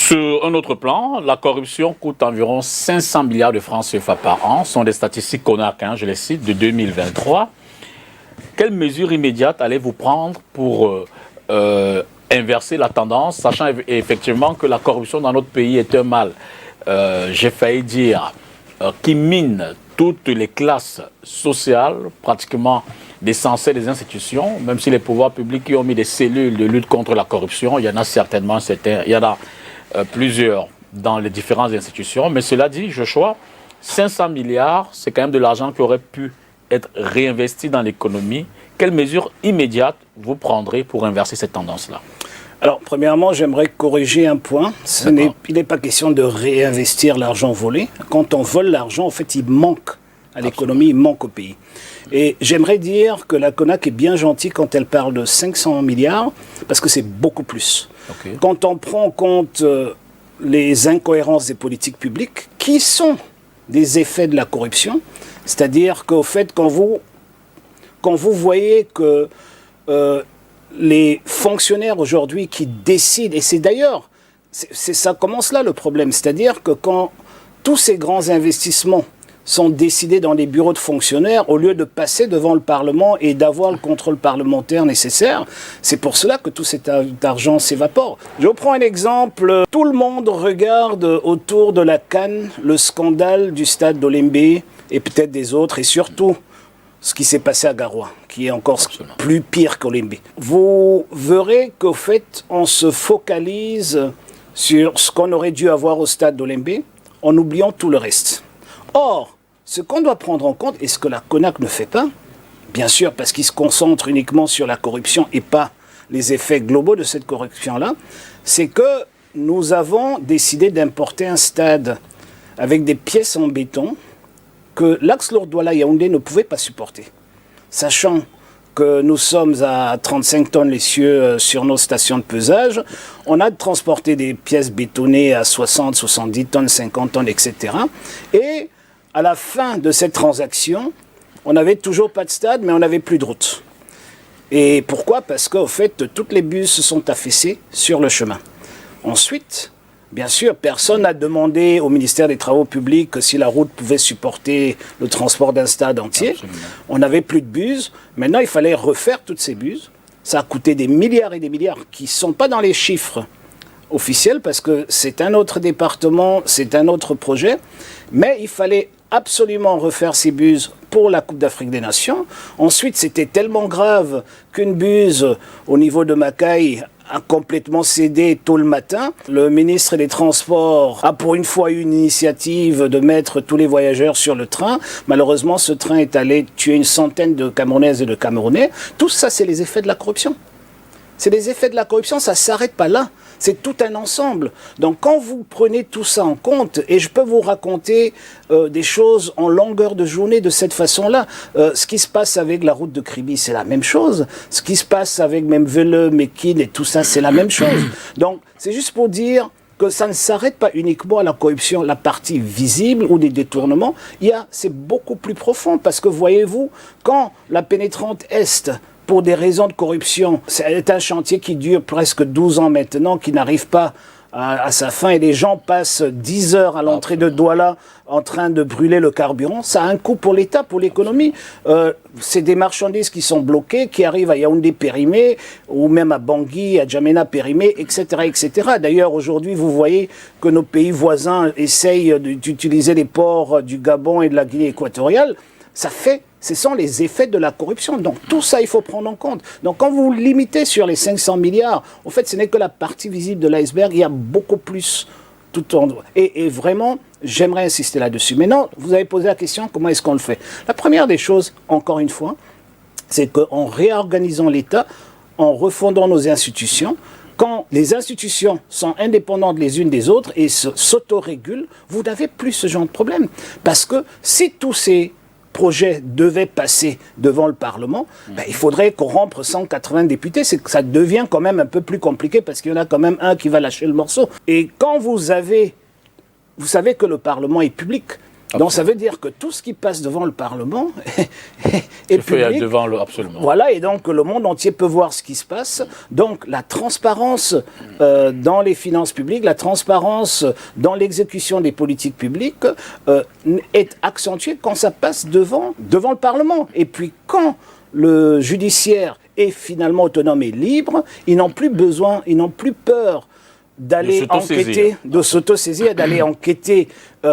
Sur un autre plan, la corruption coûte environ 500 milliards de francs CFA par an. Ce sont des statistiques CONAC, je les cite, de 2023. Quelles mesures immédiates allez-vous prendre pour inverser la tendance, sachant effectivement que la corruption dans notre pays est un mal, j'ai failli dire, qui mine toutes les classes sociales, pratiquement d'essentiel des institutions, même si les pouvoirs publics qui ont mis des cellules de lutte contre la corruption, il y en a certainement il y en a plusieurs dans les différentes institutions. Mais cela dit, Joshua, 500 milliards, c'est quand même de l'argent qui aurait pu être réinvesti dans l'économie. Quelles mesures immédiates vous prendrez pour inverser cette tendance-là? Alors, premièrement, j'aimerais corriger un point. Il n'est pas question de réinvestir l'argent volé. Quand on vole l'argent, en fait, il manque à l'économie, il manque au pays. Et j'aimerais dire que la CONAC est bien gentille quand elle parle de 500 milliards, parce que c'est beaucoup plus. Okay. Quand on prend en compte les incohérences des politiques publiques, qui sont des effets de la corruption, c'est-à-dire qu'au fait, quand vous voyez que les fonctionnaires aujourd'hui qui décident, et c'est d'ailleurs, ça commence là le problème, c'est-à-dire que quand tous ces grands investissements sont décidés dans les bureaux de fonctionnaires, au lieu de passer devant le Parlement et d'avoir le contrôle parlementaire nécessaire, c'est pour cela que tout cet argent s'évapore. Je vous prends un exemple. Tout le monde regarde autour de la CAN le scandale du stade d'Olembe et peut-être des autres, et surtout ce qui s'est passé à Garoua, qui est encore plus pire qu'Olembe. Vous verrez qu'au fait, on se focalise sur ce qu'on aurait dû avoir au stade d'Olembe en oubliant tout le reste. Or, ce qu'on doit prendre en compte, et ce que la CONAC ne fait pas, bien sûr parce qu'il se concentre uniquement sur la corruption et pas les effets globaux de cette corruption-là, c'est que nous avons décidé d'importer un stade avec des pièces en béton que l'axe Lourdes-Douala-Yaoundé ne pouvait pas supporter. Sachant que nous sommes à 35 tonnes l'essieu sur nos stations de pesage, on a transporté des pièces bétonnées à 60, 70 tonnes, 50 tonnes, etc. Et à la fin de cette transaction, on n'avait toujours pas de stade, mais on n'avait plus de route. Et pourquoi? Parce qu'au fait, toutes les bus se sont affaissées sur le chemin. Ensuite, bien sûr, personne n'a demandé au ministère des Travaux publics si la route pouvait supporter le transport d'un stade entier. Absolument. On n'avait plus de bus. Maintenant, il fallait refaire toutes ces bus. Ça a coûté des milliards et des milliards qui ne sont pas dans les chiffres officiels parce que c'est un autre département, c'est un autre projet. Mais il fallait absolument refaire ces bus pour la Coupe d'Afrique des Nations. Ensuite, c'était tellement grave qu'une buse au niveau de Macaï a complètement cédé tôt le matin. Le ministre des Transports a pour une fois eu une initiative de mettre tous les voyageurs sur le train. Malheureusement, ce train est allé tuer une centaine de Camerounaises et de Camerounais. Tout ça, c'est les effets de la corruption. C'est les effets de la corruption, ça ne s'arrête pas là. C'est tout un ensemble. Donc quand vous prenez tout ça en compte, et je peux vous raconter des choses en longueur de journée de cette façon-là, ce qui se passe avec la route de Kribi, c'est la même chose. Ce qui se passe avec même Vele, Mekine et tout ça, c'est la même chose. Donc c'est juste pour dire que ça ne s'arrête pas uniquement à la corruption, la partie visible ou des détournements. C'est beaucoup plus profond parce que voyez-vous, quand la pénétrante Est, pour des raisons de corruption, c'est un chantier qui dure presque 12 ans maintenant, qui n'arrive pas à sa fin, et les gens passent 10 heures à l'entrée de Douala en train de brûler le carburant. Ça a un coût pour l'État, pour l'économie. C'est des marchandises qui sont bloquées, qui arrivent à Yaoundé périmé, ou même à Bangui, à Djamena périmé, etc., etc. D'ailleurs, aujourd'hui, vous voyez que nos pays voisins essayent d'utiliser les ports du Gabon et de la Guinée équatoriale. Ce sont les effets de la corruption. Donc tout ça, il faut prendre en compte. Donc quand vous limitez sur les 500 milliards, en fait, ce n'est que la partie visible de l'iceberg. Il y a beaucoup plus tout en... Et vraiment, j'aimerais insister là-dessus. Maintenant, vous avez posé la question, comment est-ce qu'on le fait? La première des choses, encore une fois, c'est qu'en réorganisant l'État, en refondant nos institutions, quand les institutions sont indépendantes les unes des autres et s'autorégulent, vous n'avez plus ce genre de problème. Parce que si tous ces projet devait passer devant le Parlement, il faudrait corrompre 180 députés. Ça devient quand même un peu plus compliqué parce qu'il y en a quand même un qui va lâcher le morceau. Et quand vous savez que le Parlement est public, Donc ça veut dire que tout ce qui passe devant le Parlement est public. Absolument. Voilà, et donc le monde entier peut voir ce qui se passe. Donc la transparence dans les finances publiques, la transparence dans l'exécution des politiques publiques est accentuée quand ça passe devant le Parlement. Et puis quand le judiciaire est finalement autonome et libre, ils n'ont plus besoin, ils n'ont plus peur d'aller enquêter, de s'autosaisir, d'aller enquêter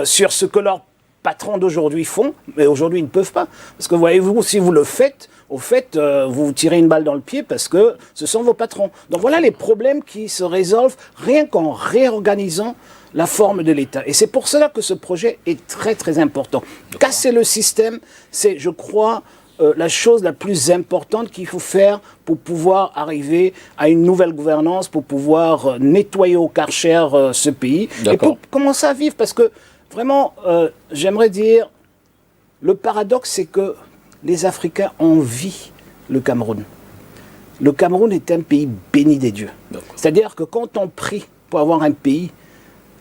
sur ce que leurs patrons d'aujourd'hui font, mais aujourd'hui ils ne peuvent pas. Parce que voyez-vous, si vous le faites, au fait, vous vous tirez une balle dans le pied parce que ce sont vos patrons. Donc voilà les problèmes qui se résolvent rien qu'en réorganisant la forme de l'État. Et c'est pour cela que ce projet est très très important. Casser le système, c'est, je crois, la chose la plus importante qu'il faut faire pour pouvoir arriver à une nouvelle gouvernance, pour pouvoir nettoyer au Karcher ce pays, et pour commencer à vivre. Parce que vraiment, j'aimerais dire, le paradoxe, c'est que les Africains envient le Cameroun. Le Cameroun est un pays béni des dieux. C'est-à-dire que quand on prie pour avoir un pays,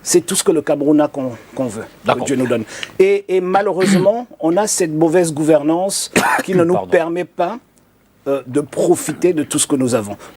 c'est tout ce que le Cameroun a qu'on veut, que Dieu nous donne. Et malheureusement, on a cette mauvaise gouvernance qui ne nous permet pas de profiter de tout ce que nous avons.